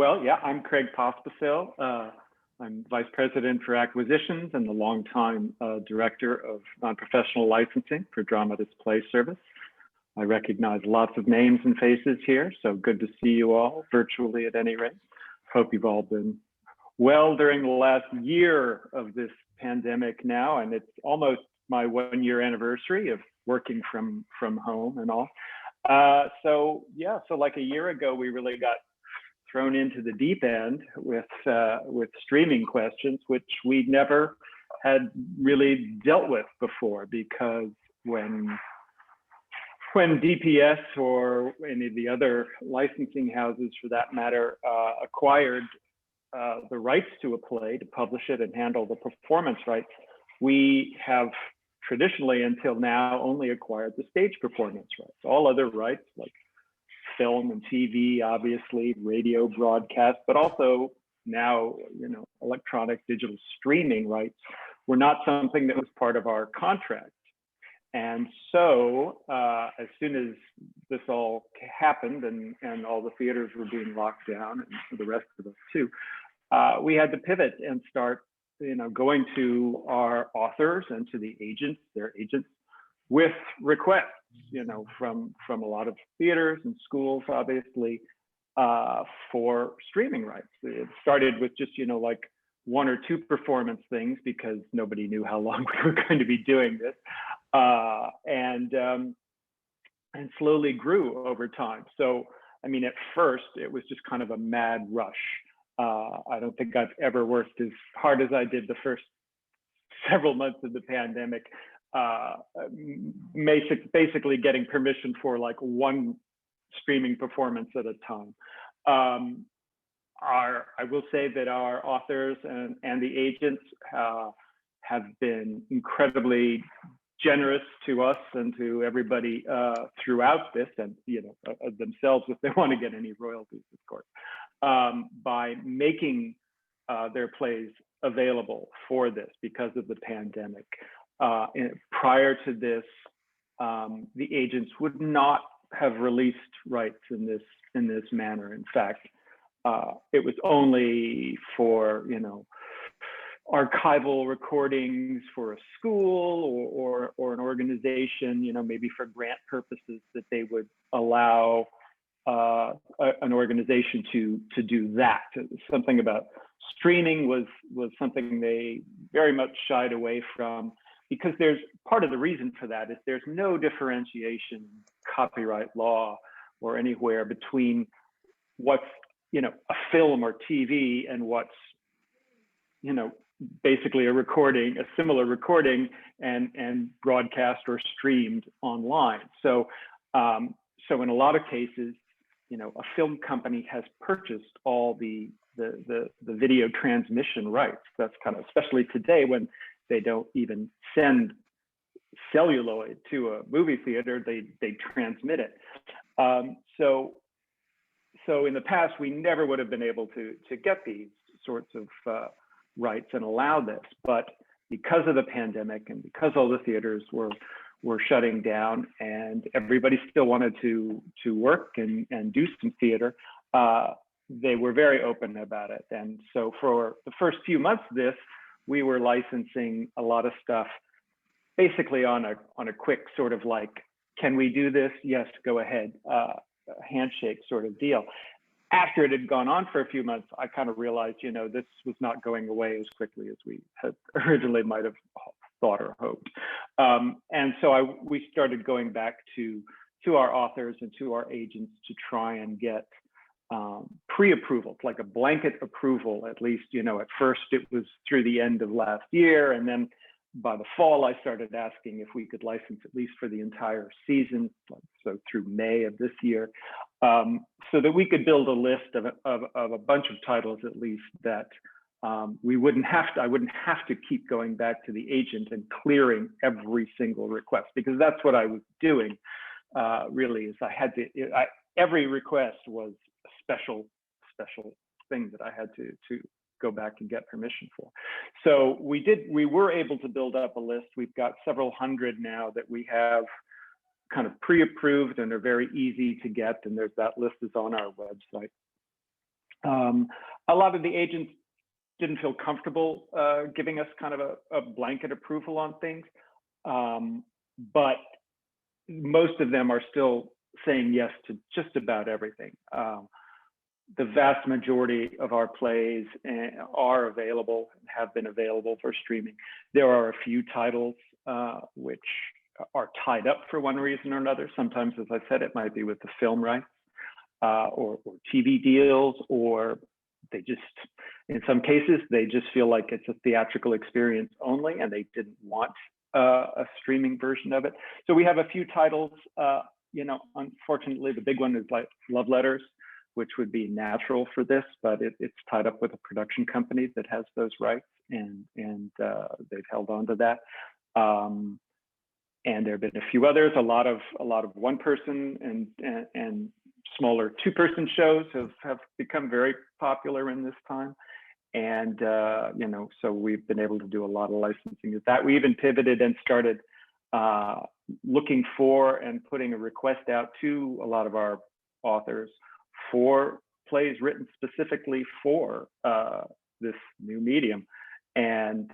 Yeah, I'm Craig Pospisil. I'm Vice President for Acquisitions and the longtime Director of Nonprofessional Licensing for Dramatists Play Service. I recognize lots of names and faces here, so good to see you all virtually at any rate. Hope you've all been well during the last year of this pandemic now, and it's almost my 1-year anniversary of working from home and all. So like a year ago, we really got thrown into the deep end with streaming questions, which we never had really dealt with before, because when DPS or any of the other licensing houses, for that matter, acquired the rights to a play to publish it and handle the performance rights, we have traditionally until now only acquired the stage performance rights. All other rights like film and TV, obviously, radio broadcast, but also now, electronic digital streaming rights were not something that was part of our contract. And so as soon as this all happened and all the theaters were being locked down, and the rest of us too, we had to pivot and start, going to our authors and to their agents with requests, from a lot of theaters and schools, obviously, for streaming rights. It started with just, like 1 or 2 performance things, because nobody knew how long we were going to be doing this, and slowly grew over time. So, at first it was just kind of a mad rush. I don't think I've ever worked as hard as I did the first several months of the pandemic, basically getting permission for like 1 streaming performance at a time. I will say that our authors and the agents have been incredibly generous to us and to everybody throughout this, and themselves, if they want to get any royalties, of course, by making their plays available for this because of the pandemic. Prior to this, the agents would not have released rights in this manner. In fact, it was only for archival recordings for a school or an organization, maybe for grant purposes, that they would allow an organization to do that. Something about streaming was something they very much shied away from, because there's part of the reason for that is there's no differentiation in copyright law or anywhere between what's a film or TV and what's basically a recording, a similar recording, and broadcast or streamed online. So in a lot of cases, a film company has purchased all the video transmission rights. That's kind of, especially today when they don't even send celluloid to a movie theater, they transmit it. So in the past, we never would have been able to get these sorts of rights and allow this. But because of the pandemic and because all the theaters were shutting down and everybody still wanted to work and do some theater, they were very open about it. And so for the first few months of this, we were licensing a lot of stuff basically on a quick sort of like, can we do this? Yes, go ahead, handshake sort of deal. After it had gone on for a few months, I kind of realized, this was not going away as quickly as we had originally might have thought or hoped. And so we started going back to our authors and to our agents to try and get pre-approval, like a blanket approval, at least. At first it was through the end of last year, and then by the fall I started asking if we could license at least for the entire season, so through May of this year, so that we could build a list of a bunch of titles at least that I wouldn't have to keep going back to the agent and clearing every single request, because that's what I was doing. Really, is I had to. Every request was a special thing that I had to go back and get permission for. So we were able to build up a list. We've got several hundred now that we have kind of pre-approved and are very easy to get, and that list is on our website. A lot of the agents didn't feel comfortable giving us kind of a blanket approval on things, but most of them are still saying yes to just about everything. The vast majority of our plays are available, have been available for streaming. There are a few titles which are tied up for one reason or another. Sometimes, as I said, it might be with the film rights or TV deals, or they just, in some cases, they just feel like it's a theatrical experience only and they didn't want a streaming version of it. So we have a few titles, unfortunately, the big one is like Love Letters, which would be natural for this, but it's tied up with a production company that has those rights, and they've held on to that. And there have been a few others. A lot of one-person and smaller two-person shows have become very popular in this time, and so we've been able to do a lot of licensing of that. We even pivoted and started looking for and putting a request out to a lot of our authors for plays written specifically for this new medium, and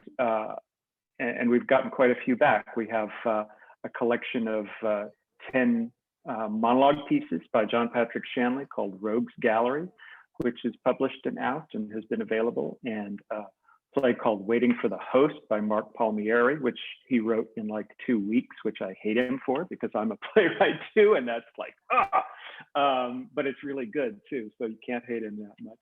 we've gotten quite a few back. We have a collection of 10 monologue pieces by John Patrick Shanley called Rogues Gallery, which is published and out and has been available, and a play called Waiting for the Host by Mark Palmieri, which he wrote in like 2 weeks, which I hate him for because I'm a playwright too, and that's like, but it's really good too, so you can't hate him that much.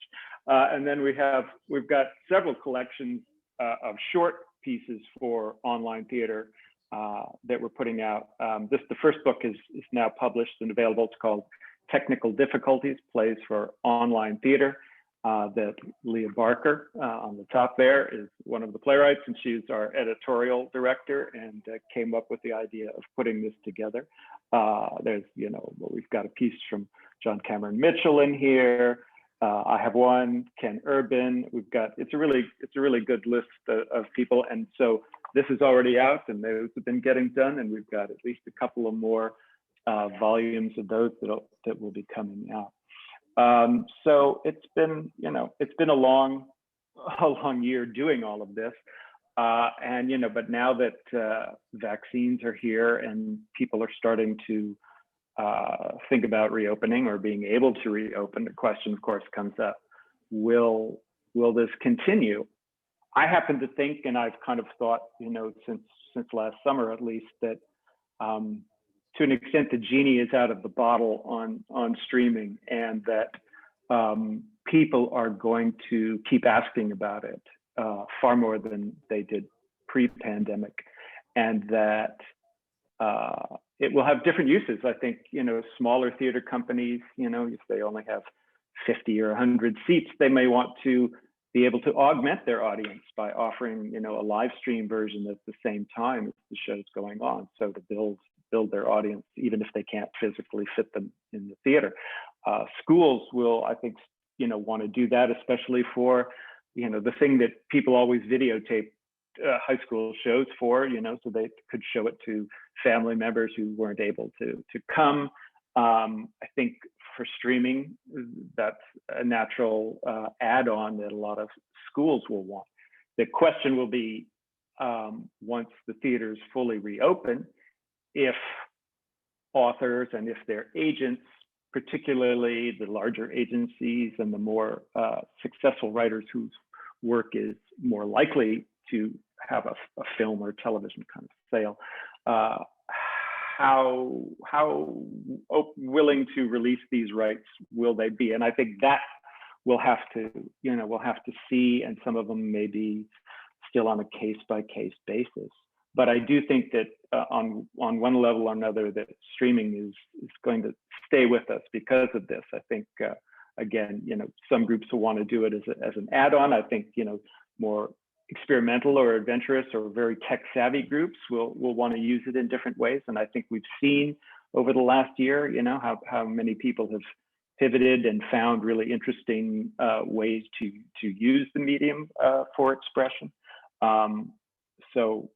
And then we've got several collections of short pieces for online theater that we're putting out. The first book is now published and available. It's called Technical Difficulties, Plays for Online Theater. That Leah Barker on the top there is one of the playwrights, and she's our editorial director, and came up with the idea of putting this together. We've got a piece from John Cameron Mitchell in here. I have one, Ken Urban. It's a really good list of people, and so this is already out, and those have been getting done, and we've got at least a couple of more volumes of those that will be coming out. So it's been a long year doing all of this, but now that vaccines are here and people are starting to think about reopening or being able to reopen, the question, of course, comes up: will this continue? I happen to think, and I've kind of thought, since last summer at least, that to an extent, the genie is out of the bottle on streaming, and that people are going to keep asking about it far more than they did pre-pandemic, and that it will have different uses. I think, smaller theater companies, if they only have 50 or 100 seats, they may want to be able to augment their audience by offering, a live stream version at the same time as the show's going on, so to build their audience, even if they can't physically fit them in the theater. Schools will, I think, want to do that, especially for, the thing that people always videotape high school shows for, so they could show it to family members who weren't able to come. I think for streaming, that's a natural add-on that a lot of schools will want. The question will be, once the theaters fully reopen, if authors and if their agents, particularly the larger agencies and the more successful writers whose work is more likely to have a film or television kind of sale, how willing to release these rights will they be? And I think that we'll have to see, and some of them may be still on a case-by-case basis. But I do think that on one level or another, that streaming is going to stay with us because of this. I think, again, some groups will want to do it as an add-on. I think, more experimental or adventurous or very tech-savvy groups will want to use it in different ways. And I think we've seen over the last year, how many people have pivoted and found really interesting ways to use the medium for expression. So,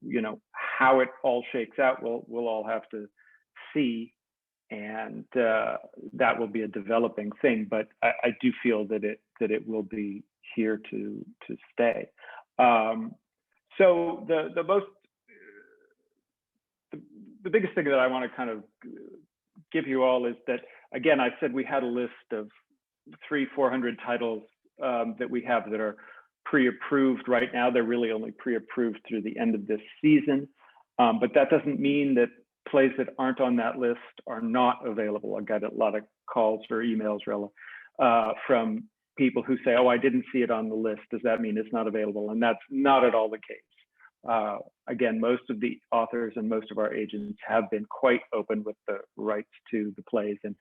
how it all shakes out, we'll all have to see, and that will be a developing thing. But I do feel that it that it will be here to stay. So the biggest thing that I want to kind of give you all is that, again, I said we had a list of 300-400 titles that we have that are pre-approved right now. They're really only pre-approved through the end of this season, but that doesn't mean that plays that aren't on that list are not available. I got a lot of calls or emails from people who say, oh, I didn't see it on the list. Does that mean it's not available? And that's not at all the case. Again, most of the authors and most of our agents have been quite open with the rights to the plays. And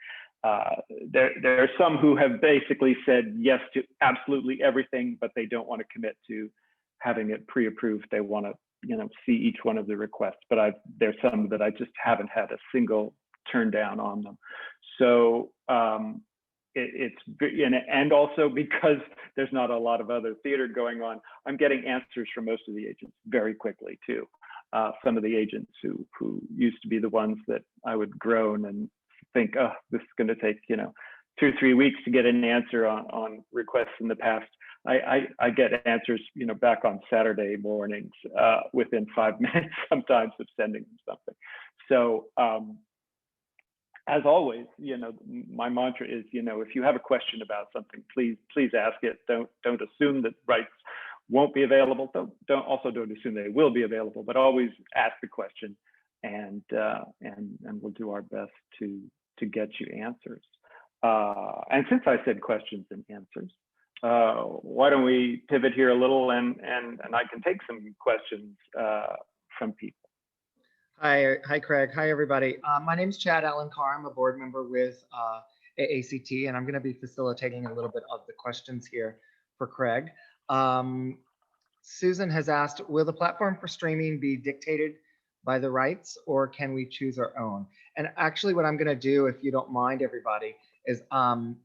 there are some who have basically said yes to absolutely everything, but they don't want to commit to having it pre-approved. They want to, see each one of the requests. But there's some that I just haven't had a single turn down on them. So and also because there's not a lot of other theater going on, I'm getting answers from most of the agents very quickly too. Some of the agents who used to be the ones that I would groan and think, oh, this is going to take 2 or 3 weeks to get an answer on requests in the past. I get answers back on Saturday mornings within 5 minutes sometimes of sending them something. So as always, my mantra is, if you have a question about something, please ask it. Don't assume that rights won't be available. Don't assume they will be available, but always ask the question, and we'll do our best to get you answers. And since I said questions and answers, why don't we pivot here a little, and I can take some questions from people. Hi, Craig. Hi, everybody. My name is Chad Allen Carr. I'm a board member with AACT, and I'm going to be facilitating a little bit of the questions here for Craig. Susan has asked, will the platform for streaming be dictated by the rights, or can we choose our own? And actually what I'm going to do, if you don't mind, everybody, is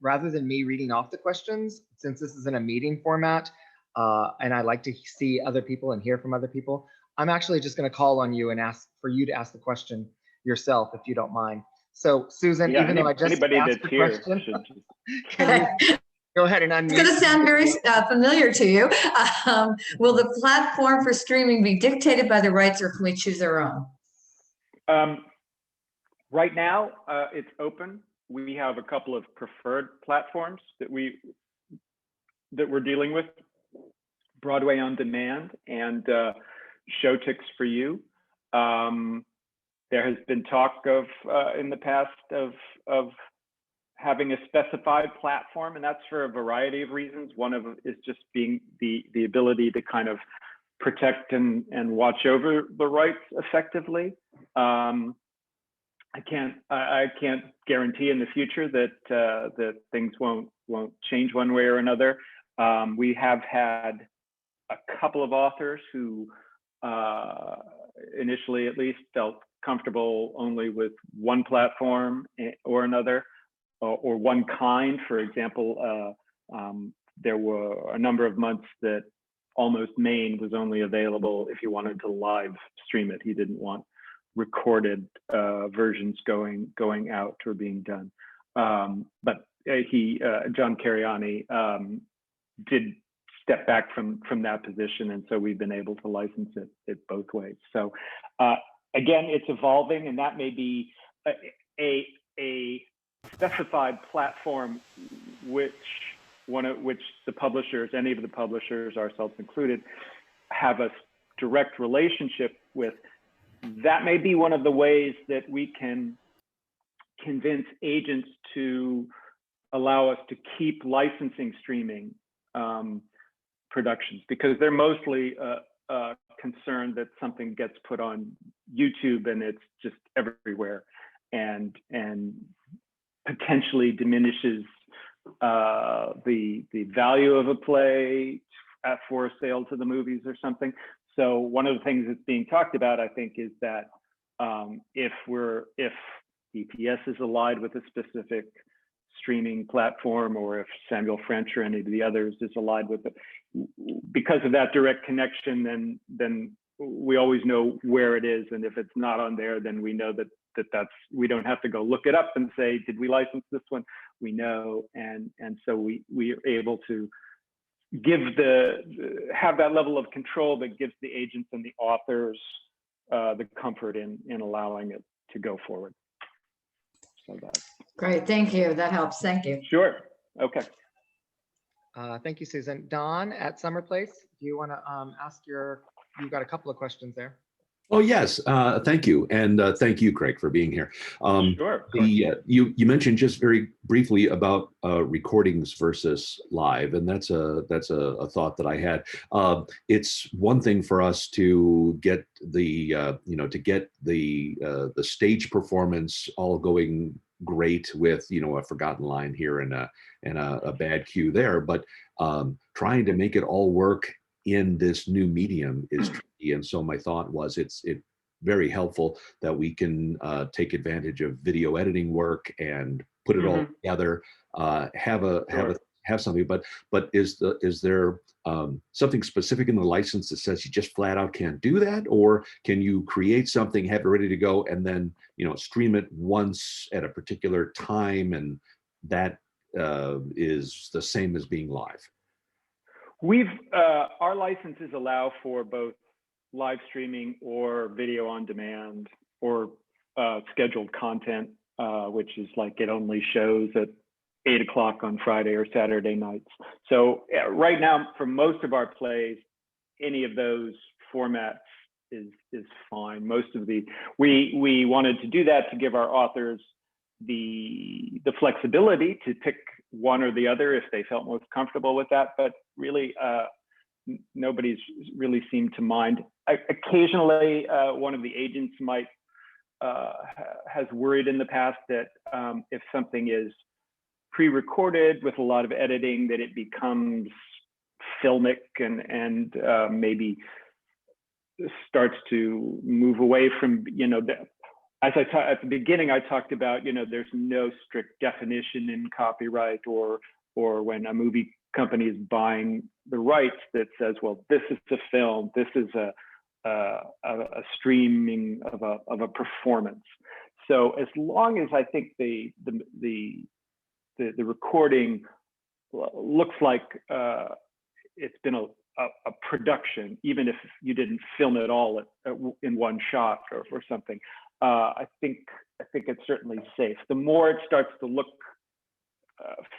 rather than me reading off the questions, since this is in a meeting format, and I like to see other people and hear from other people, I'm actually just going to call on you and ask for you to ask the question yourself, if you don't mind. So Susan, even though I just asked the question, can you go ahead and unmute? It's going to sound very familiar to you. Will the platform for streaming be dictated by the rights, or can we choose our own? Right now, it's open. We have a couple of preferred platforms that we're dealing with: Broadway on Demand and Showtix for You. There has been talk of in the past of having a specified platform, and that's for a variety of reasons. One of is just being the ability to kind of protect and watch over the rights effectively. I can't guarantee in the future that things won't change one way or another. We have had a couple of authors who initially at least felt comfortable only with one platform or another, or one kind. For example, there were a number of months that Almost Maine was only available if you wanted to live stream it. He didn't want recorded versions going out or being done. But John Cariani did step back from that position, and so we've been able to license it both ways. So again, it's evolving, and that may be a specified platform which the publishers, any of the publishers, ourselves included, have a direct relationship with. That may be one of the ways that we can convince agents to allow us to keep licensing streaming productions, because they're mostly concerned that something gets put on YouTube and it's just everywhere, and potentially diminishes the value of a play for a sale to the movies or something. So one of the things that's being talked about, I think, is that if EPS is allied with a specific streaming platform, or if Samuel French or any of the others is allied with it, because of that direct connection, then we always know where it is. And if it's not on there, then we know that's, we don't have to go look it up and say, did we license this one? we know, and so we are able to have that level of control that gives the agents and the authors the comfort in allowing it to go forward. So that's Great, thank you. That helps. Thank you. sure. Okay. Thank you, Susan. Don at Summer Place, do you want to you've got a couple of questions there. Oh, yes. Thank you. And thank you, Craig, for being here. Sure. You mentioned just very briefly about recordings versus live, and that's a thought that I had. It's one thing for us to get the the stage performance all going great with a forgotten line here and a bad cue there, but trying to make it all work in this new medium is tricky. And so my thought was it's very helpful that we can take advantage of video editing work and put it all together, have something. But is there something specific in the license that says you just flat out can't do that, or can you create something, have it ready to go, and then stream it once at a particular time, and that is the same as being live? Our licenses allow for both live streaming or video on demand or scheduled content, which is like it only shows at 8 o'clock on Friday or Saturday nights. So right now, for most of our plays, any of those formats is fine. We wanted to do that to give our authors the flexibility to pick one or the other if they felt most comfortable with that, but really nobody's really seemed to mind. Occasionally one of the agents might has worried in the past that if something is pre-recorded with a lot of editing, that it becomes filmic and maybe starts to move away from as at the beginning, I talked about, there's no strict definition in copyright or when a movie company is buying the rights that says, well, this is a film, this is a streaming of a performance. So as long as I think the recording looks like it's been a production, even if you didn't film it all in one shot or something. I think it's certainly safe. The more it starts to look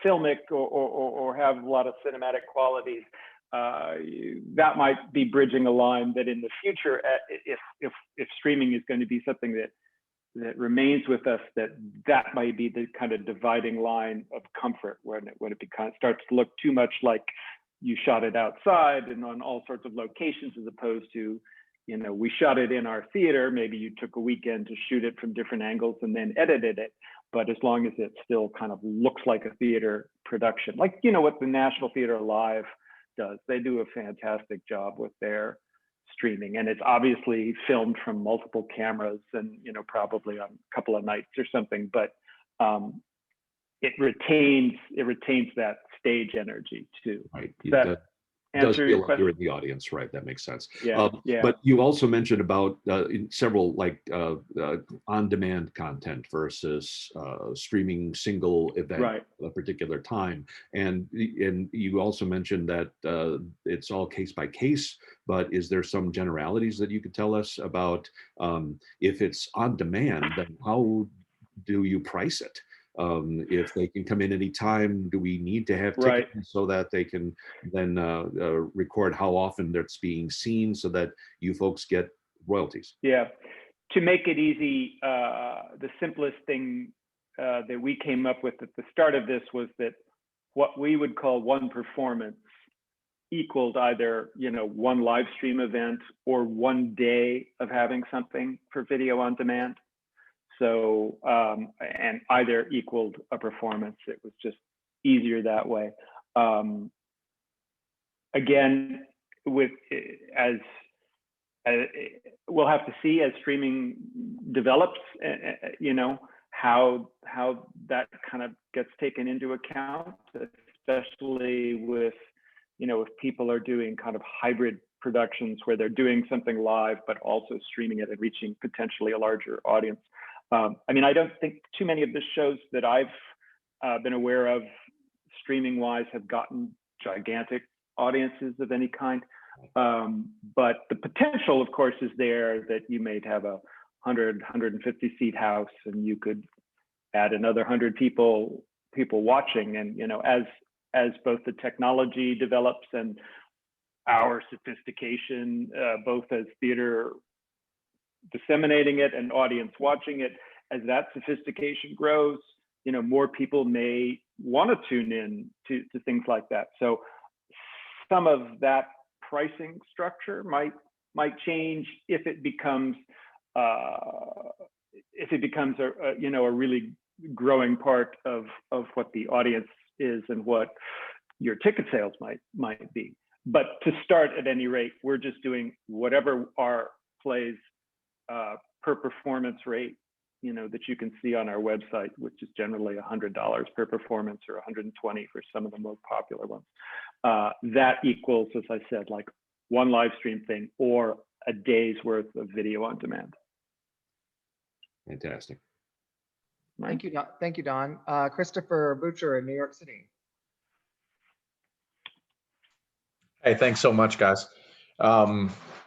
filmic or have a lot of cinematic qualities, that might be bridging a line that in the future, if streaming is going to be something that remains with us, that might be the kind of dividing line of comfort when it starts to look too much like you shot it outside and on all sorts of locations, as opposed to we shot it in our theater. Maybe you took a weekend to shoot it from different angles and then edited it. But as long as it still kind of looks like a theater production, like, what the National Theater Live does, they do a fantastic job with their streaming. And it's obviously filmed from multiple cameras and, probably on a couple of nights or something, but it retains that stage energy too. Right. Does feel like you're in the audience, right? That makes sense. Yeah. But you also mentioned about several on-demand content versus streaming single event at a particular time, and you also mentioned that it's all case by case. But is there some generalities that you could tell us about if it's on demand? Then how do you price it? If they can come in anytime, do we need to have tickets so that they can then record how often that's being seen so that you folks get royalties? Yeah, to make it easy, the simplest thing that we came up with at the start of this was that what we would call one performance equaled either one live stream event or one day of having something for video on demand. So, and either equaled a performance. It was just easier that way. Again, as we'll have to see as streaming develops, how that kind of gets taken into account, especially with, if people are doing kind of hybrid productions where they're doing something live, but also streaming it and reaching potentially a larger audience. I don't think too many of the shows that I've been aware of streaming wise have gotten gigantic audiences of any kind. But the potential, of course, is there that you may have a 150 seat house and you could add another 100 people watching. And, as both the technology develops and our sophistication, both as theater disseminating it and audience watching it, as that sophistication grows, more people may want to tune in to things like that. So some of that pricing structure might change if it becomes a really growing part of what the audience is and what your ticket sales might be. But to start, at any rate, we're just doing whatever our plays per performance rate, that you can see on our website, which is generally $100 per performance or $120 for some of the most popular ones. That equals, as I said, like one live stream thing or a day's worth of video on demand. Fantastic. Thank you, Don. Christopher Butcher in New York City. Hey, thanks so much, guys.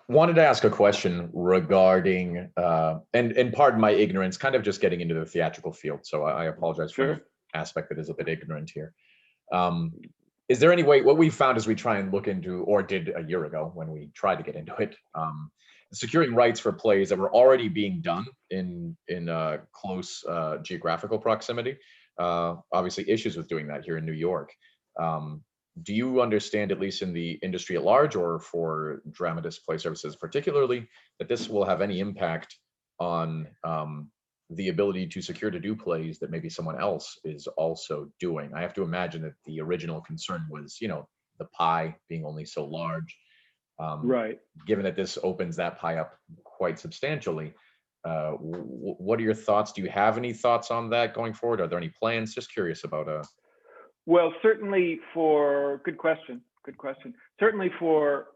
Wanted to ask a question regarding, and pardon my ignorance, kind of just getting into the theatrical field. So I apologize for the aspect that is a bit ignorant here. Is there any way, what we found as we try and look into, or did a year ago when we tried to get into it, securing rights for plays that were already being done in close geographical proximity. Obviously issues with doing that here in New York. Do you understand, at least in the industry at large, or for Dramatists Play Services particularly, that this will have any impact on the ability to secure to do plays that maybe someone else is also doing? I have to imagine that the original concern was, the pie being only so large. Right. Given that this opens that pie up quite substantially, what are your thoughts? Do you have any thoughts on that going forward? Are there any plans? Just curious about Well, certainly good question. Certainly for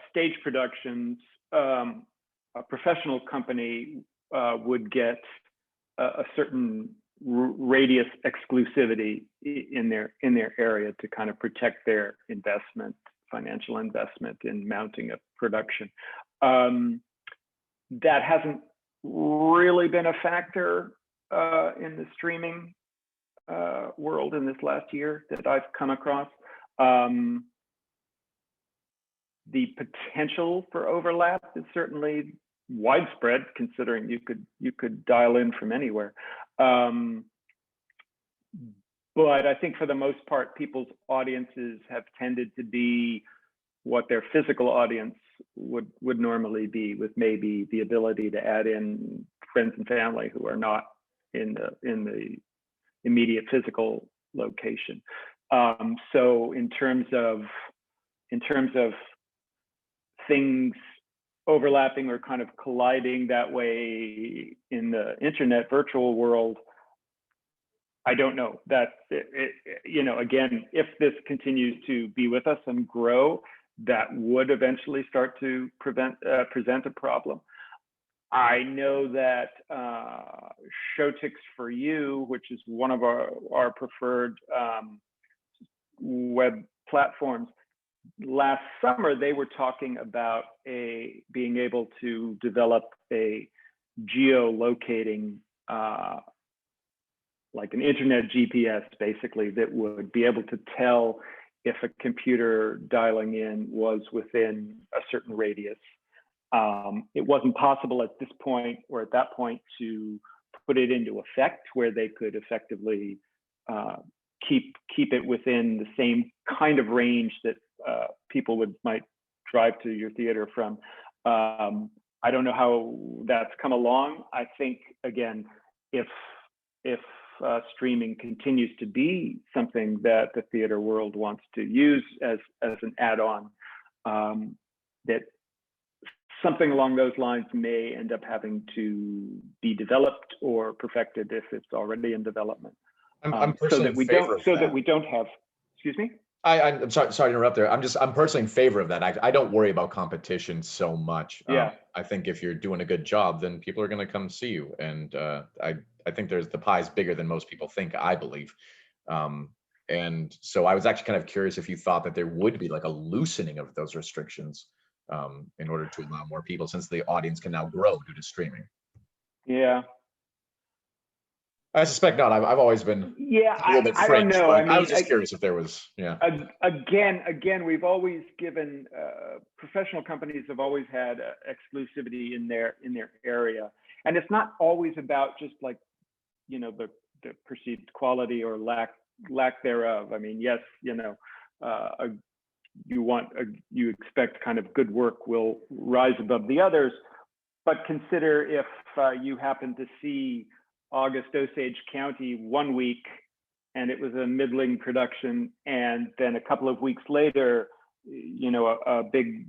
stage productions, a professional company would get a certain radius exclusivity in their area to kind of protect their financial investment in mounting a production. That hasn't really been a factor in the streaming world in this last year that I've come across. The potential for overlap is certainly widespread, considering you could dial in from anywhere. But I think for the most part, people's audiences have tended to be what their physical audience would normally be, with maybe the ability to add in friends and family who are not in the immediate physical location. So in terms of things overlapping or kind of colliding that way in the internet virtual world, I don't know. That again, if this continues to be with us and grow, that would eventually start to present a problem. I know that Showtix for You, which is one of our preferred web platforms, last summer they were talking about being able to develop a geolocating, like an internet GPS, basically, that would be able to tell if a computer dialing in was within a certain radius. It wasn't possible at this point, or at that point, to put it into effect where they could effectively keep it within the same kind of range that people might drive to your theater from. I don't know how that's come along. I think, again, if streaming continues to be something that the theater world wants to use as an add-on, that something along those lines may end up having to be developed or perfected if it's already in development. I'm personally in favor of that. So that we don't have, excuse me? I'm sorry to interrupt there. I'm personally in favor of that. I don't worry about competition so much. Yeah. I think if you're doing a good job, then people are going to come see you. And I think the pie is bigger than most people think, I believe. And so I was actually kind of curious if you thought that there would be like a loosening of those restrictions in order to allow more people, since the audience can now grow due to streaming. Yeah. I suspect not. I've always been Yeah, a little bit I don't fringe, know. but I mean, I was just curious if there was, yeah. Again, we've always given professional companies have always had exclusivity in their area, and it's not always about just like, you know, the perceived quality or lack thereof. I mean, yes, you know, you expect kind of good work will rise above the others, but consider if you happen to see August Osage County one week and it was a middling production, and then a couple of weeks later, you know, a big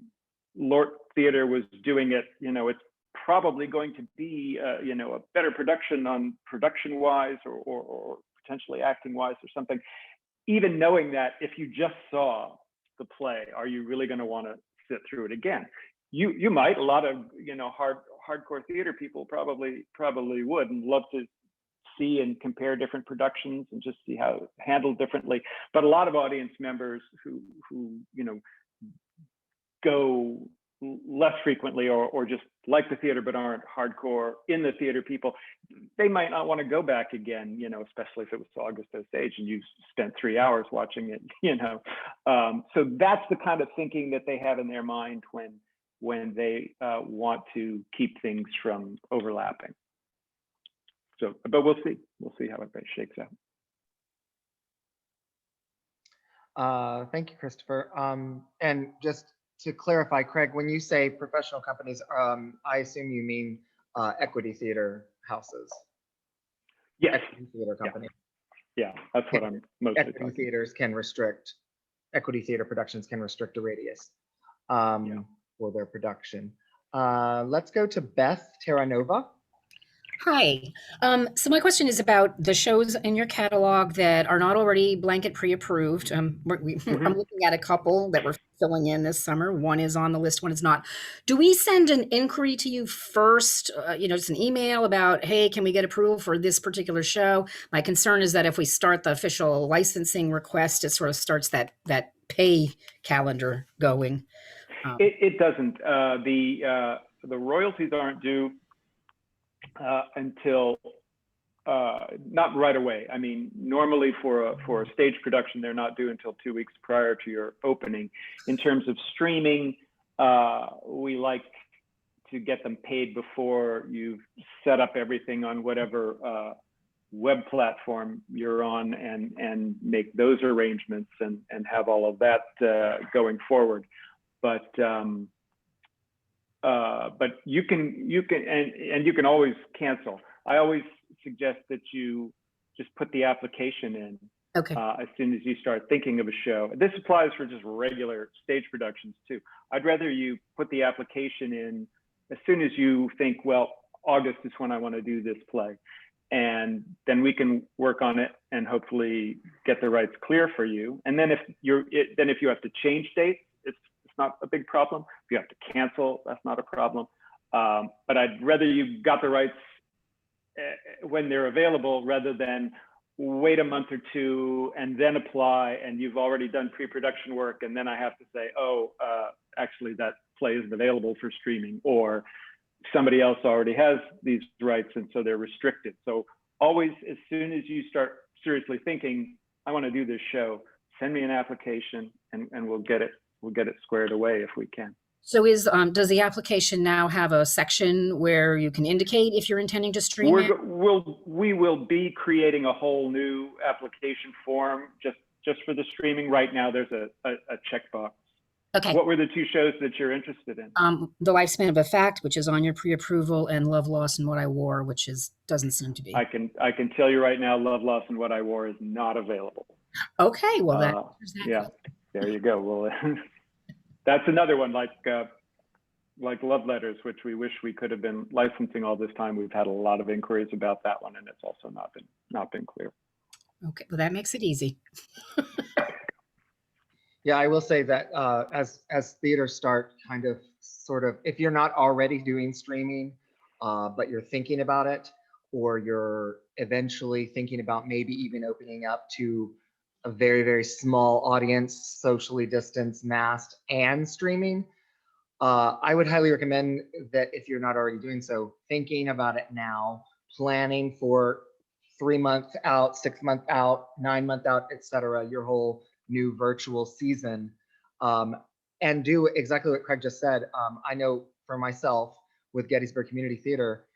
Lort theater was doing it, you know, it's probably going to be you know, a better production on production wise or potentially acting wise or something. Even knowing that, if you just saw the play, are you really going to want to sit through it again? You might. A lot of, you know, hardcore theater people probably would, and love to see and compare different productions and just see how it's handled differently. But a lot of audience members who you know, go less frequently or just like the theater but aren't hardcore in the theater people, they might not want to go back again, you know, especially if it was August Osage and you spent 3 hours watching it, you know. So that's the kind of thinking that they have in their mind when they want to keep things from overlapping. So, but we'll see how it shakes out. Thank you, Christopher. And just to clarify, Craig, when you say professional companies, I assume you mean equity theater houses. Yes. Equity theater companies. Yeah, that's what I'm mostly Equity talking. theaters can restrict, equity theater productions can restrict a radius for their production. Let's go to Beth Terranova. Hi. So my question is about the shows in your catalog that are not already blanket pre-approved. I'm looking at a couple that we're filling in this summer. One is on the list, one is not. Do we send an inquiry to you first, you know, just an email about, hey, can we get approval for this particular show? My concern is that if we start the official licensing request, it sort of starts that pay calendar going. It doesn't. The royalties aren't due until not right away. I mean, normally for a stage production, they're not due until 2 weeks prior to your opening. In terms of streaming, we like to get them paid before you've set up everything on whatever web platform you're on, and make those arrangements and have all of that going forward. But you can always cancel. I always suggest that you just put the application in as soon as you start thinking of a show. This applies for just regular stage productions too. I'd rather you put the application in as soon as you think, well, August is when I want to do this play, and then we can work on it and hopefully get the rights clear for you. And then if you have to change dates, it's not a big problem. If you have to cancel, that's not a problem. But I'd rather you got the rights when they're available rather than wait a month or two and then apply, and you've already done pre-production work, and then I have to say, oh, actually that play isn't available for streaming, or somebody else already has these rights and so they're restricted. So always, as soon as you start seriously thinking, I want to do this show, send me an application and we'll get it squared away if we can. So does the application now have a section where you can indicate if you're intending to stream it? We will be creating a whole new application form just for the streaming. Right now, there's a checkbox. Okay. What were the two shows that you're interested in? The Lifespan of a Fact, which is on your pre-approval, and Love, Loss, and What I Wore, which doesn't seem to be. I can tell you right now, Love, Loss, and What I Wore is not available. Okay, well yeah, there you go. Well, that's another one like Love Letters, which we wish we could have been licensing all this time. We've had a lot of inquiries about that one, and it's also not been clear. Okay, well that makes it easy. Yeah, I will say that as theaters start kind of sort of, if you're not already doing streaming, but you're thinking about it, or you're eventually thinking about maybe even opening up to a very, very small audience, socially distanced, masked, and streaming, I would highly recommend that if you're not already doing so, thinking about it now, planning for 3 months out, 6 months out, 9 months out, etc., your whole new virtual season, and do exactly what Craig just said. I know for myself with Gettysburg Community Theater,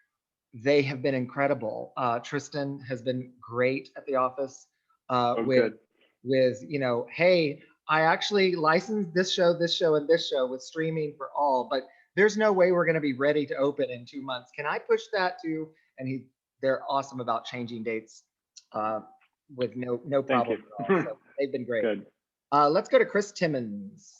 they have been incredible. Tristan has been great at the office with, hey, I actually licensed this show, and this show with streaming for all, but there's no way we're going to be ready to open in 2 months. Can I push that too? And they're awesome about changing dates with no problem at all. So they've been great. Good. Let's go to Chris Timmons.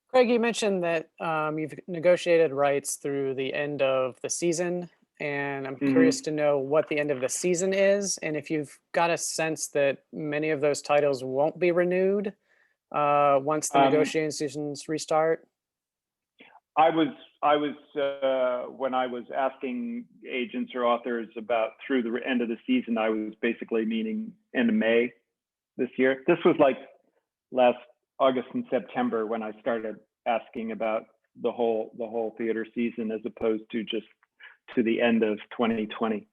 Craig, you mentioned that you've negotiated rights through the end of the season, and I'm curious to know what the end of the season is, and if you've got a sense that many of those titles won't be renewed once the negotiations restart. I was when I was asking agents or authors about through the end of the season, I was basically meaning end of May this year. This was like last August and September when I started asking about the whole theater season as opposed to just to the end of 2020.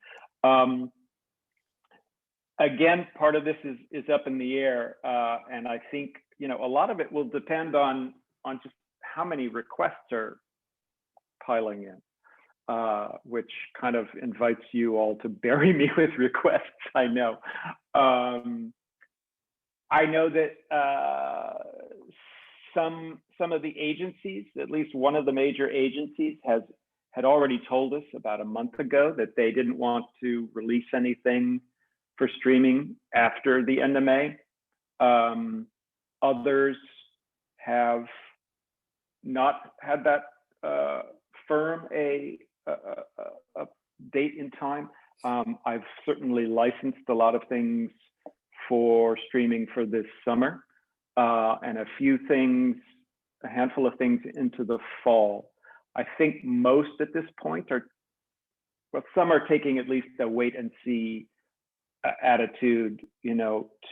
Again, part of this is up in the air, and I think a lot of it will depend on just how many requests are piling in, which kind of invites you all to bury me with requests. I know. I know that some of the agencies, at least one of the major agencies, had already told us about a month ago that they didn't want to release anything for streaming after the end of May. Others have not had that firm a date in time. I've certainly licensed a lot of things for streaming for this summer, and a handful of things into the fall. I think most at this point some are taking at least a wait and see attitude,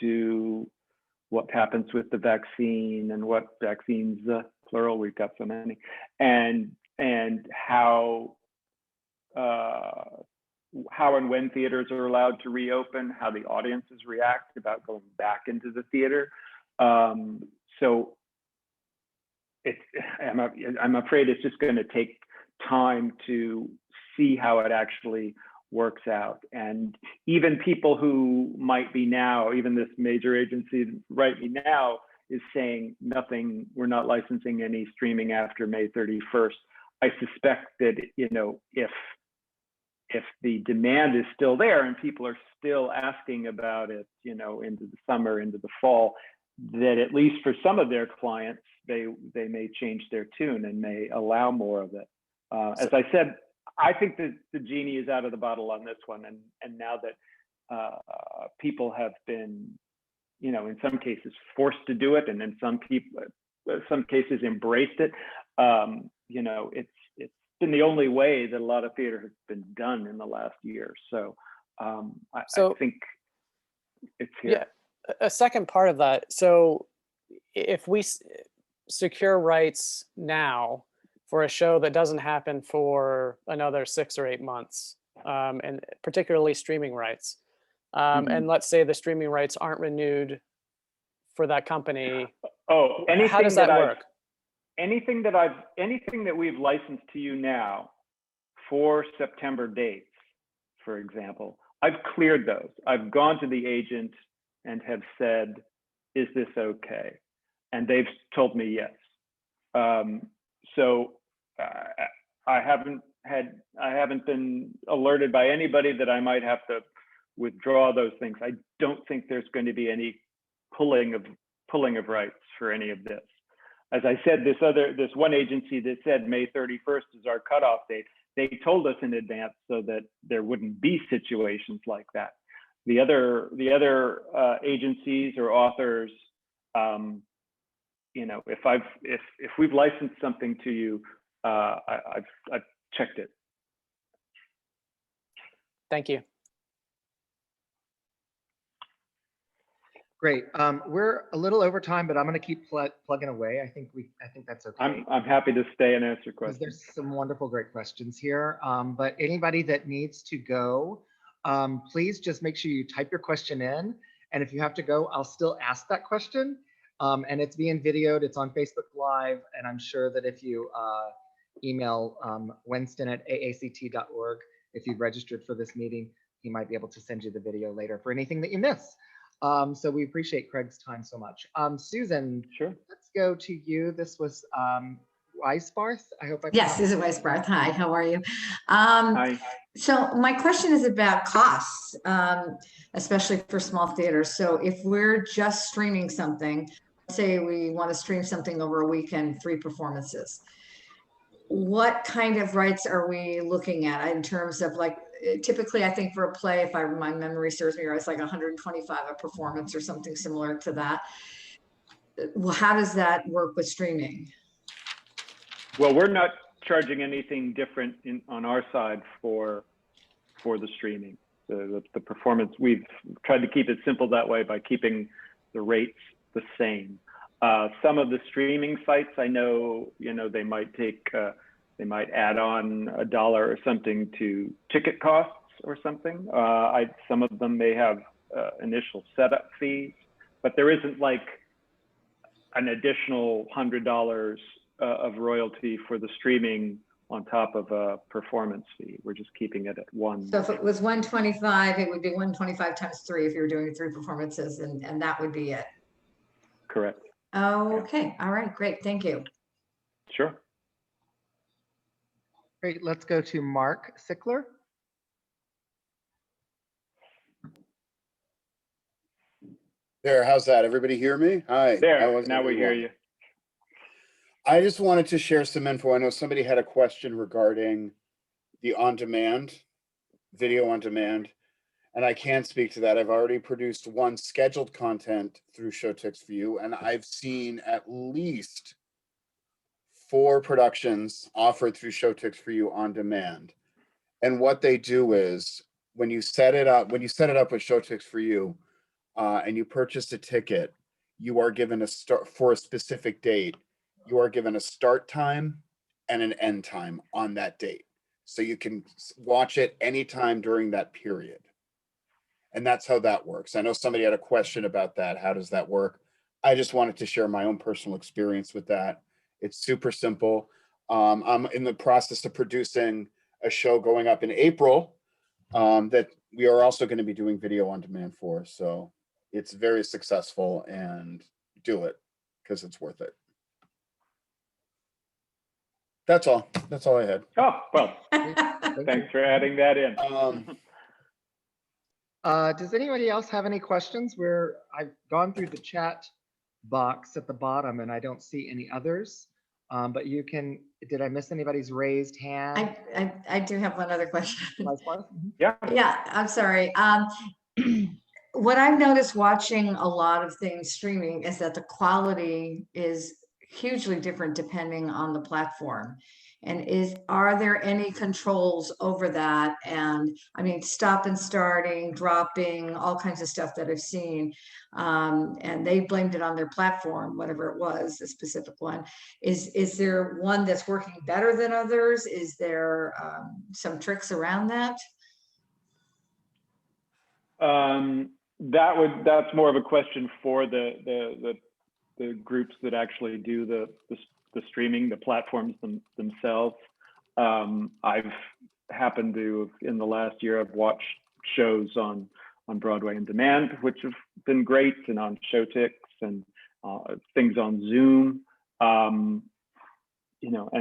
to what happens with the vaccine and what vaccines, plural, we've got so many, and how and when theaters are allowed to reopen, how the audiences react about going back into the theater. So I'm afraid it's just going to take time to see how it actually works out. And even people who might be now, even this major agency right now is saying nothing, we're not licensing any streaming after May 31st. I suspect that, if the demand is still there and people are still asking about it, into the summer, into the fall, that at least for some of their clients, they may change their tune and may allow more of it. As I said, I think that the genie is out of the bottle on this one, and now that people have been, in some cases forced to do it, and in some cases embraced it. It's been the only way that a lot of theater has been done in the last year. So I think it's here. Yeah, a second part of that. So if we secure rights now for a show that doesn't happen for another 6 or 8 months, and particularly streaming rights, and let's say the streaming rights aren't renewed for that company. Oh, how does that work? Anything that we've licensed to you now for September dates, for example, I've cleared those. I've gone to the agent and have said, is this okay? And they've told me yes. So I haven't been alerted by anybody that I might have to withdraw those things. I don't think there's going to be any pulling of rights for any of this. As I said, this one agency that said May 31st is our cutoff date, they told us in advance so that there wouldn't be situations like that. The other agencies or authors, if we've licensed something to you, I've checked it. Thank you. Great. We're a little over time, but I'm going to keep plugging away. I think that's okay. I'm happy to stay and answer Because questions. there's some wonderful, great questions here. But anybody that needs to go, please just make sure you type your question in. And if you have to go, I'll still ask that question. And it's being videoed. It's on Facebook Live. And I'm sure that if you email Winston@aact.org, if you've registered for this meeting, he might be able to send you the video later for anything that you miss. So we appreciate Craig's time so much. Susan, Sure. let's go to you. This was Weisbarth. I hope I Yes, this is Weisbarth. Hi, how are you? Hi. So my question is about costs, especially for small theaters. So if we're just streaming something, say we want to stream something over a weekend, 3 performances, what kind of rights are we looking at in terms of, like, typically I think for a play, if my memory serves me right, it's like 125 a performance or something similar to that. Well, how does that work with streaming? Well, we're not charging anything different on our side for the streaming. The performance, we've tried to keep it simple that way by keeping the rates the same. Some of the streaming sites, I know, they might take, they might add on $1 or something to ticket costs or something. Some of them may have initial setup fees, but there isn't like an additional $100 of royalty for the streaming on top of a performance fee. We're just keeping it at 1. So if it was 125, it would be 125 times 3 if you were doing 3 performances, and that would be it. Correct. Okay. All right. Great. Thank you. Sure. Great. Let's go to Mark Sickler. There, how's that? Everybody hear me? Hi. There, now we hear you. I just wanted to share some info. I know somebody had a question regarding the on-demand, video on demand, and I can speak to that. I've already produced 1 scheduled content through Showtix View, and I've seen at least 4 productions offered through Showtix View on demand. And what they do is when you set it up with Showtix View, and you purchase a ticket, you are given a start for a specific date. You are given a start time and an end time on that date. So you can watch it anytime during that period. And that's how that works. I know somebody had a question about that. How does that work? I just wanted to share my own personal experience with that. It's super simple. I'm in the process of producing a show going up in April that we are also going to be doing video on demand for. So it's very successful, and do it because it's worth it. That's all. That's all I had. Oh, well, thanks for adding that in. Does anybody else have any questions? I've gone through the chat box at the bottom and I don't see any others. But you can, did I miss anybody's raised hand? I do have one other question. Yeah. Yeah, I'm sorry. What I've noticed watching a lot of things streaming is that the quality is hugely different depending on the platform. And are there any controls over that? And I mean, stop and starting, dropping, all kinds of stuff that I've seen. And they blamed it on their platform, whatever it was, a specific one. Is there one that's working better than others? Is there some tricks around that? That's more of a question for the groups that actually do the streaming, the platforms themselves. I've happened to, in the last year, I've watched shows on Broadway on demand, which have been great, and on Showtix, and things on Zoom. And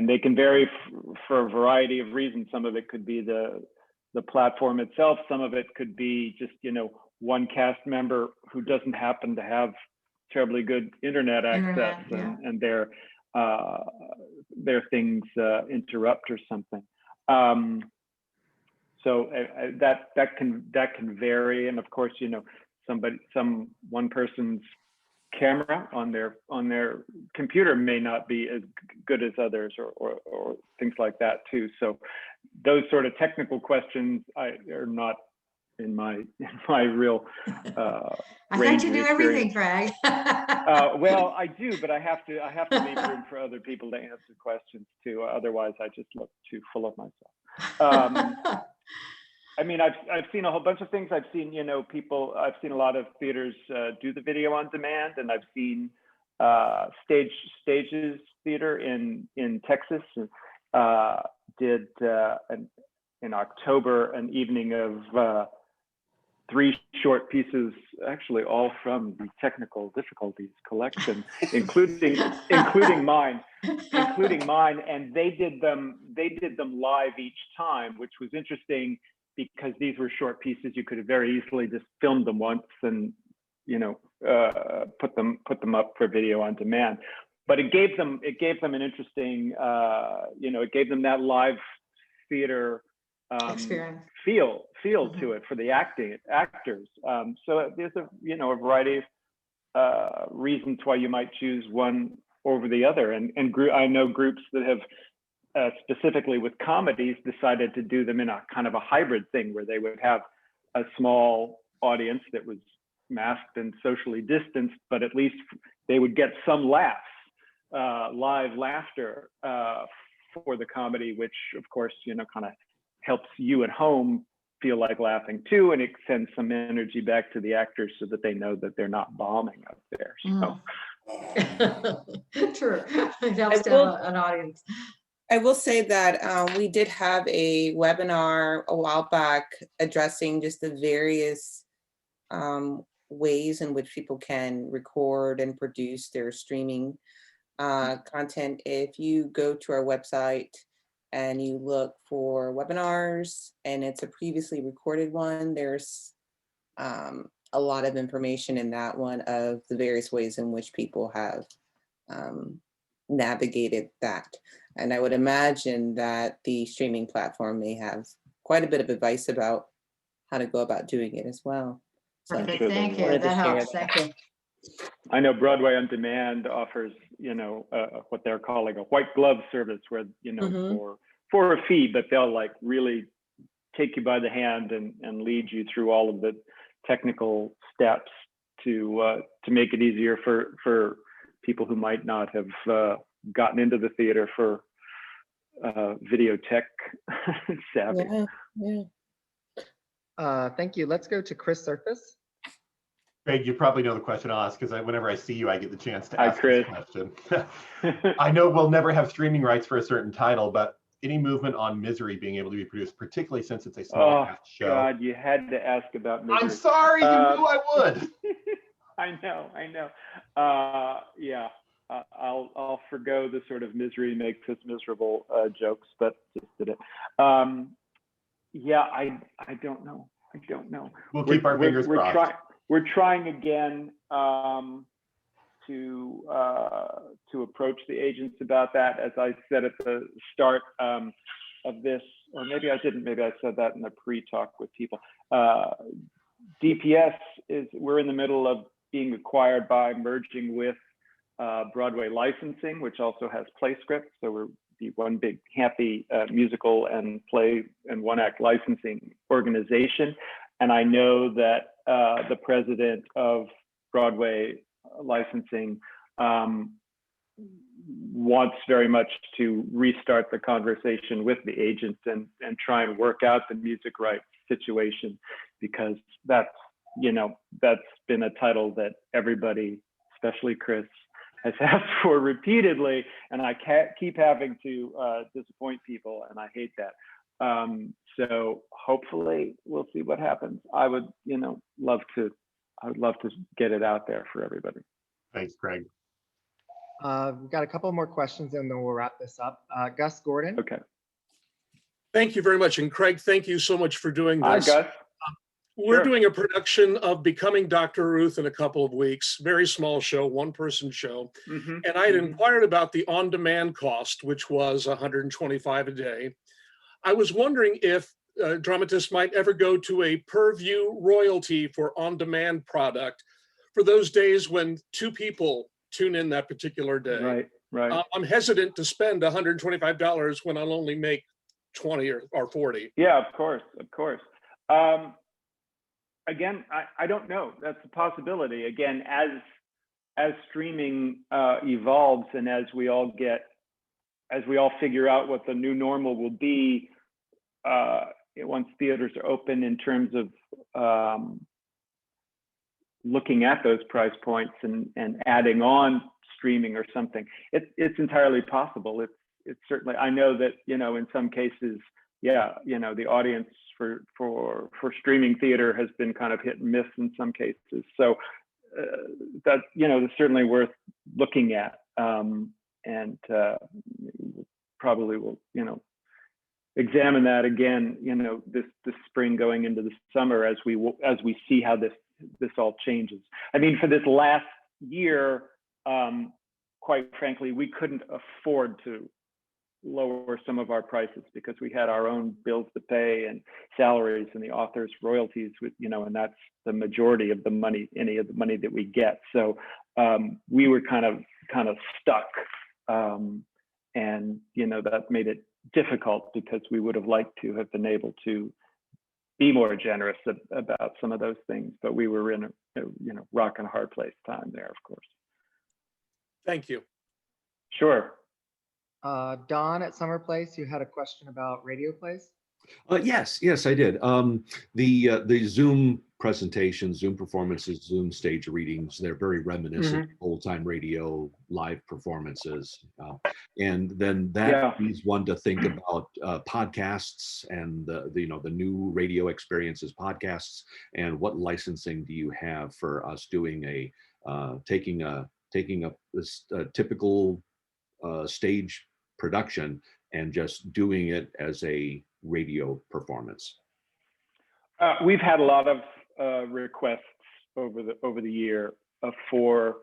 they can vary for a variety of reasons. Some of it could be the platform itself. Some of it could be just, one cast member who doesn't happen to have terribly good internet access, and their things interrupt or something. So that can vary, and of course, one person's camera on their computer may not be as good as others, or things like that too. So those sort of technical questions are not in my real I range thought you of knew experience. everything, Craig. Well, I do, but I have to leave room for other people to answer questions too. Otherwise, I just look too full of myself. I mean, I've seen a whole bunch of things. I've seen, you know, I've seen a lot of theaters do the video on demand, and I've seen Stages Theater in Texas did in October an evening of 3 short pieces, actually all from the Technical Difficulties collection, including mine, and they did them live each time, which was interesting because these were short pieces. You could have very easily just filmed them once and, you know, put them up for video on demand. But it gave them an interesting, you know, it gave them that live theater experience feel to it for the actors. So there's a variety of reasons why you might choose one over the other. And I know groups that have specifically with comedies decided to do them in a kind of a hybrid thing where they would have a small audience that was masked and socially distanced, but at least they would get some laughs, live laughter for the comedy, which of course, you know, kind of helps you at home feel like laughing too, and it sends some energy back to the actors so that they know that they're not bombing up there. So. True. It helps to have an audience. I will say that we did have a webinar a while back addressing just the various ways in which people can record and produce their streaming content. If you go to our website and you look for webinars and it's a previously recorded one, there's a lot of information in that one of the various ways in which people have navigated that. And I would imagine that the streaming platform may have quite a bit of advice about how to go about doing it as well. So Perfect. Thank you. That helps. Thank you. I know Broadway On Demand offers, you know, what they're calling a white glove service, where, you know, for a fee, but they'll like really take you by the hand and lead you through all of the technical steps to make it easier for people who might not have gotten into the theater for video tech savvy. Thank you. Let's go to Chris Surface. Craig, you probably know the question I'll ask because whenever I see you, I get the chance to ask Chris. this question. I know we'll never have streaming rights for a certain title, but any movement on Misery being able to be produced, particularly since it's a small show? Oh God, you had to ask about Misery. I'm sorry, you knew I would. I know. Yeah, I'll forgo the sort of misery makes us miserable jokes, but just did it. Yeah, I don't know. We'll keep our fingers crossed. We're trying again to approach the agents about that. As I said at the start of this, or maybe I didn't. Maybe I said that in the pre-talk with people. DPS we're in the middle of being acquired by merging with Broadway Licensing, which also has play scripts. So we're the one big happy musical and play and one-act licensing organization. And I know that the president of Broadway Licensing wants very much to restart the conversation with the agents and try and work out the music rights situation, because that's been a title that everybody, especially Chris, has asked for repeatedly, and I keep having to disappoint people, and I hate that. So hopefully we'll see what happens. I would love to get it out there for everybody. Thanks, Craig. We've got a couple more questions and then we'll wrap this up. Gus Gordon. Okay. Thank you very much. And Craig, thank you so much for doing this. Hi, Gus. We're doing a production of Becoming Dr. Ruth in a couple of weeks. Very small show, one-person show. And I had inquired about the on-demand cost, which was $125 a day. I was wondering if dramatists might ever go to a per-view royalty for on-demand product for those days when 2 people tune in that particular day. Right. I'm hesitant to spend $125 when I'll only make 20 or 40. Yeah, of course, of course. Again, I don't know. That's a possibility. Again, as streaming evolves and as we all figure out what the new normal will be, once theaters are open, in terms of looking at those price points and adding on streaming or something, it's entirely possible. It's certainly, I know that, in some cases, the audience for streaming theater has been kind of hit and miss in some cases. So that, it's certainly worth looking at, and probably will, examine that again, this spring going into the summer as we see how this all changes. I mean, for this last year, quite frankly, we couldn't afford to lower some of our prices because we had our own bills to pay and salaries and the authors' royalties, and that's the majority of the money, any of the money that we get. So we were kind of stuck, and that made it difficult because we would have liked to have been able to be more generous about some of those things, but we were in a rock and a hard place time there, of course. Thank you. Sure. Don at Summer Place, you had a question about radio plays? Yes, I did. The Zoom presentations, Zoom performances, Zoom stage readings, they're very reminiscent of old-time radio live performances. And then that leads one to think about podcasts and the new radio experiences, podcasts, and what licensing do you have for us doing taking a typical stage production and just doing it as a radio performance? We've had a lot of requests over the year for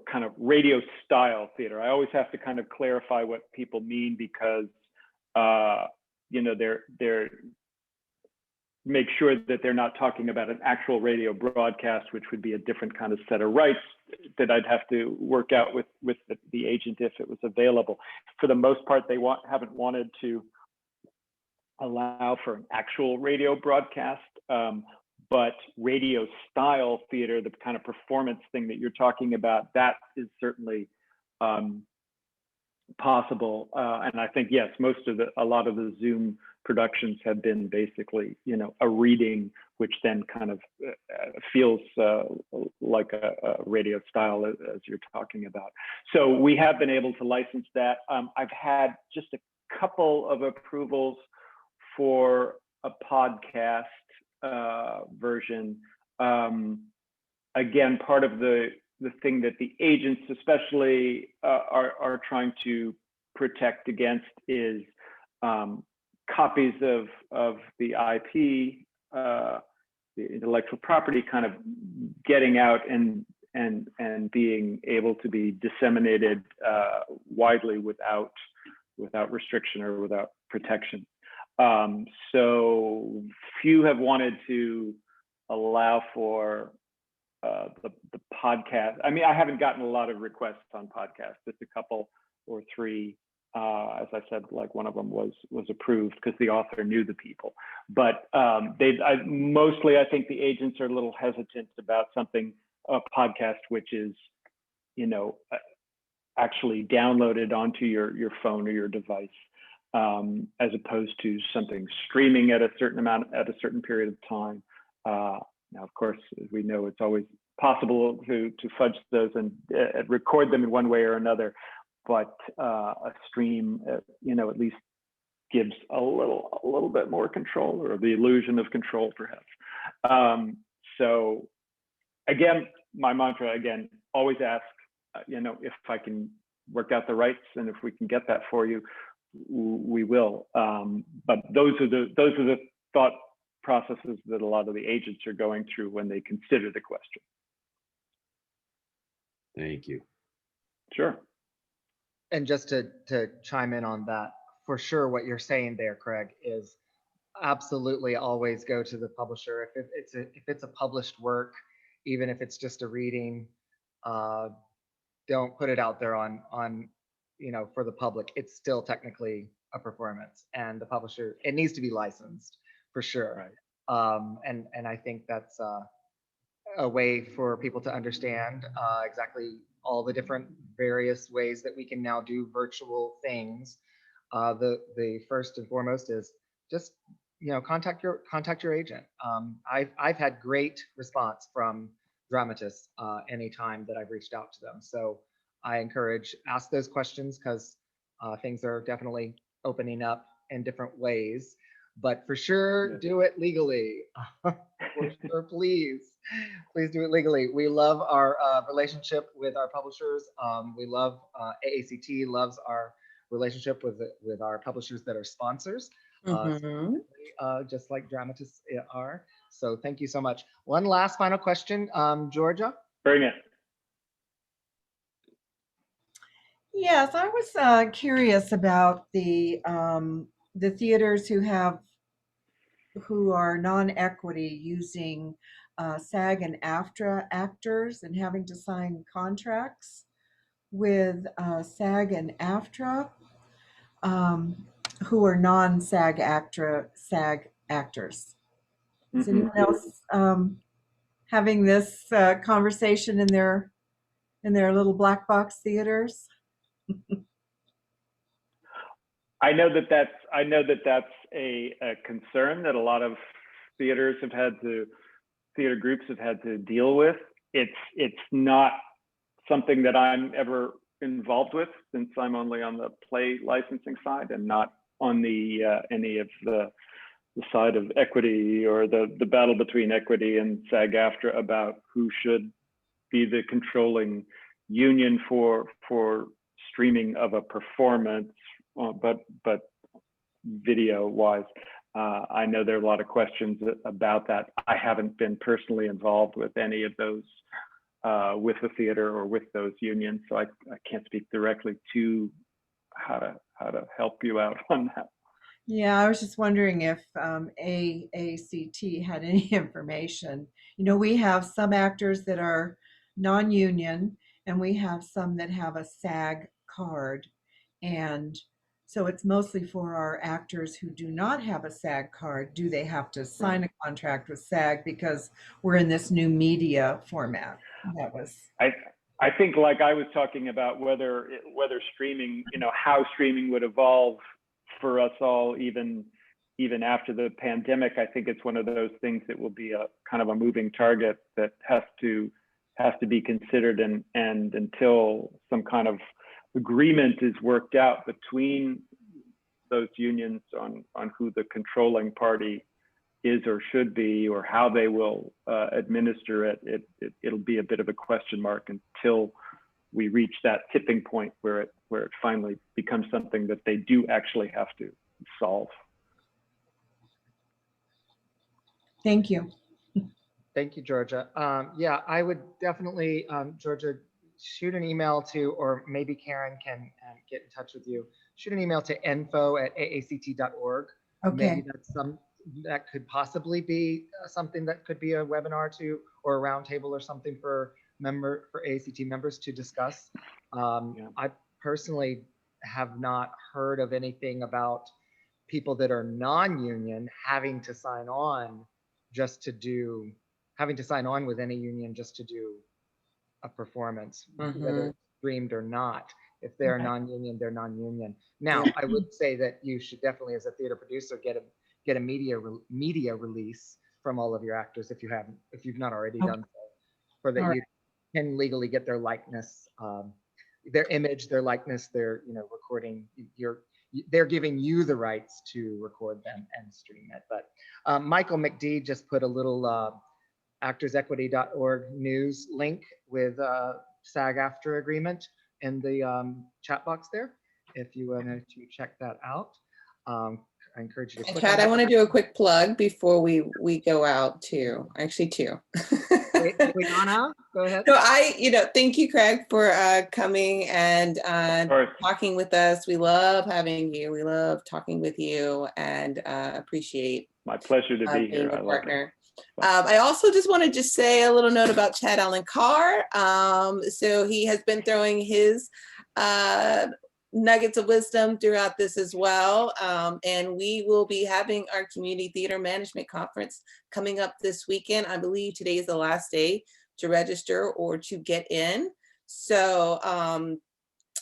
kind of radio style theater. I always have to kind of clarify what people mean because they're make sure that they're not talking about an actual radio broadcast, which would be a different kind of set of rights that I'd have to work out with the agent if it was available. For the most part, they haven't wanted to allow for an actual radio broadcast, but radio style theater, the kind of performance thing that you're talking about, that is certainly possible. And I think, yes, a lot of the Zoom productions have been basically, a reading, which then kind of feels like a radio style as you're talking about. So we have been able to license that. I've had just a couple of approvals for a podcast version. Again, part of the thing that the agents especially are trying to protect against is copies of the IP, the intellectual property, kind of getting out and being able to be disseminated widely without restriction or without protection. So few have wanted to allow for the podcast. I mean, I haven't gotten a lot of requests on podcasts, just a couple or three. As I said, like one of them was approved because the author knew the people. But mostly, I think the agents are a little hesitant about a podcast, which is, actually downloaded onto your phone or your device, as opposed to something streaming at a certain period of time. Now, of course, as we know, it's always possible to fudge those and record them in one way or another. But a stream, at least gives a little bit more control, or the illusion of control, perhaps. So, again, my mantra, always ask, if I can work out the rights, and if we can get that for you, we will. But those are the thought processes that a lot of the agents are going through when they consider the question. Thank you. Sure. And just to chime in on that, for sure, what you're saying there, Craig, is absolutely always go to the publisher. If it's a published work, even if it's just a reading, don't put it out there on for the public. It's still technically a performance, and the publisher, it needs to be licensed for sure. Right. And I think that's a way for people to understand exactly all the different various ways that we can now do virtual things. The first and foremost is just, you know, contact your agent. I've had great response from dramatists anytime that I've reached out to them. So I encourage, ask those questions, because things are definitely opening up in different ways. But for sure, do it legally. For sure, please do it legally. We love our relationship with our publishers. We love AACT loves our relationship with our publishers that are sponsors, just like dramatists are. So thank you so much. One last final question, Georgia. Bring it. Yes, I was curious about the theaters who are non-equity using SAG and AFTRA actors and having to sign contracts with SAG and AFTRA who are non-SAG SAG actors. Is anyone else having this conversation in their little black box theaters? I know that that's a concern that a lot of theater groups have had to deal with. It's not something that I'm ever involved with, since I'm only on the play licensing side and not on the any of the side of equity or the battle between equity and SAG-AFTRA about who should be the controlling union for streaming of a performance, but video wise. I know there are a lot of questions about that. I haven't been personally involved with any of those with the theater or with those unions, so I can't speak directly to how to help you out on that. Yeah, I was just wondering if AACT had any information. You know, we have some actors that are non-union, and we have some that have a SAG card. And so it's mostly for our actors who do not have a SAG card. Do they have to sign a contract with SAG because we're in this new media format? That was. I think, like I was talking about, whether streaming, you know, how streaming would evolve for us all, even after the pandemic. I think it's one of those things that will be a kind of a moving target that has to be considered, and until some kind of agreement is worked out between those unions on who the controlling party is or should be, or how they will administer it, it'll be a bit of a question mark until we reach that tipping point where it finally becomes something that they do actually have to solve. Thank you. Thank you, Georgia. Yeah, I would definitely, Georgia, shoot an email to, or maybe Karen can get in touch with you. Shoot an email to info@aact.org. Okay. Maybe that's that could possibly be something that could be a webinar to, or a roundtable or something for AACT members to discuss. I personally have not heard of anything about people that are non-union having to sign on with any union just to do a performance, whether it's streamed or not. If they're non-union, they're non-union. Now, I would say that you should definitely, as a theater producer, get a media release from all of your actors if you've not already done so, for that you can legally get their likeness, their image, their likeness, their recording. They're giving you the rights to record them and stream it. But Michael McD just put a little actorsequity.org news link with SAG-AFTRA agreement in the chat box there, if you wanted to check that out. I encourage you to click Chad, I want to do a quick plug before we go out too. Actually, two. Wait, Anna, go ahead. No, thank you, Craig, for coming and talking with us. We love having you. We love talking with you, and appreciate. My pleasure to be here. I partner. I also just want to say a little note about Chad Allen Carr. So he has been throwing his nuggets of wisdom throughout this as well. And we will be having our community theater management conference coming up this weekend. I believe today is the last day to register or to get in. So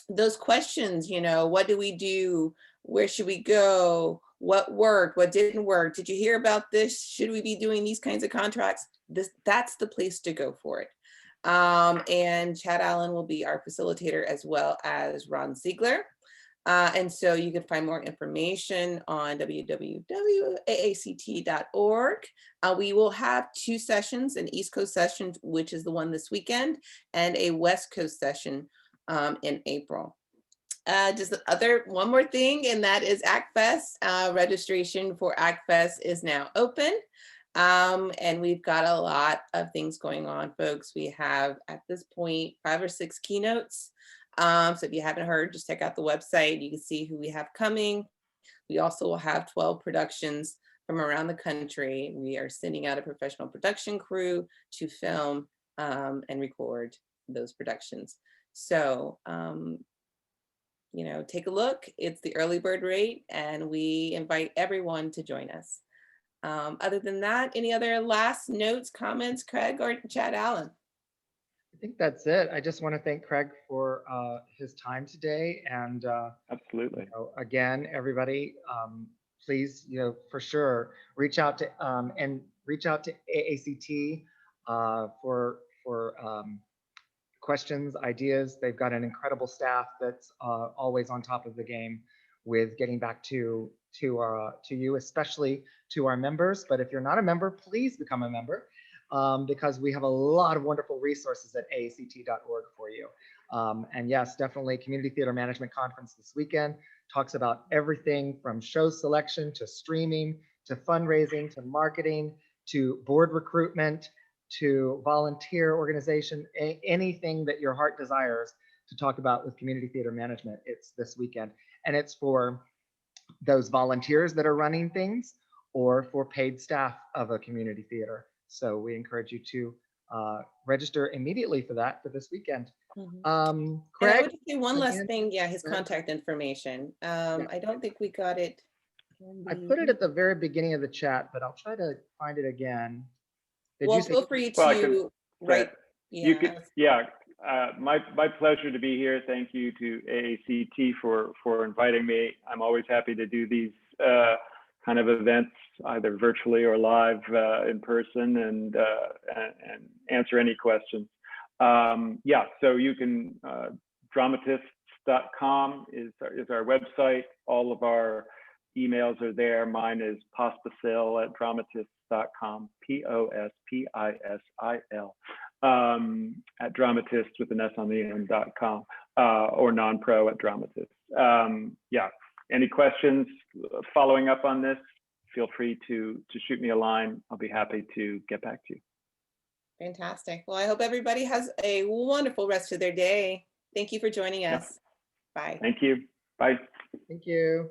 those questions, you know, what do we do? Where should we go? What worked? What didn't work? Did you hear about this? Should we be doing these kinds of contracts? That's the place to go for it. And Chad Allen will be our facilitator, as well as Ron Ziegler. And so you can find more information on www.aact.org. We will have 2 sessions, an East Coast session, which is the one this weekend, and a West Coast session in April. Just one more thing, and that is ACT Fest. Registration for ACT Fest is now open. And we've got a lot of things going on, folks. We have at this point 5 or 6 keynotes. So if you haven't heard, just check out the website. You can see who we have coming. We also will have 12 productions from around the country. We are sending out a professional production crew to film and record those productions. So, you know, take a look. It's the early bird rate, and we invite everyone to join us. Other than that, any other last notes, comments, Craig or Chad Allen? I think that's it. I just want to thank Craig for his time today. And absolutely. You know, again, everybody, please, you know, for sure, reach out to AACT for questions, ideas. They've got an incredible staff that's always on top of the game with getting back to you, especially to our members. But if you're not a member, please become a member, because we have a lot of wonderful resources at aact.org for you. And yes, definitely Community Theater Management Conference this weekend talks about everything from show selection to streaming, to fundraising, to marketing, to board recruitment, to volunteer organization, anything that your heart desires to talk about with community theater management. It's this weekend, and it's for those volunteers that are running things or for paid staff of a community theater. So we encourage you to register immediately for that for this weekend. Mm-hmm. Craig, I would just say one last thing. Yeah, his contact information. I don't think we got it. I put it at the very beginning of the chat, but I'll try to find it again. Well, feel free to write. My pleasure to be here. Thank you to AACT for inviting me. I'm always happy to do these kind of events, either virtually or live in person, and answer any questions. So you can, dramatists.com is our website. All of our emails are there. Mine is pospisil@dramatists.com, Pospisil, at dramatists with an S on the end.com, or nonpro@dramatists. Any questions following up on this, feel free to shoot me a line. I'll be happy to get back to you. Fantastic. Well, I hope everybody has a wonderful rest of their day. Thank you for joining us. Bye. Thank you. Bye. Thank you.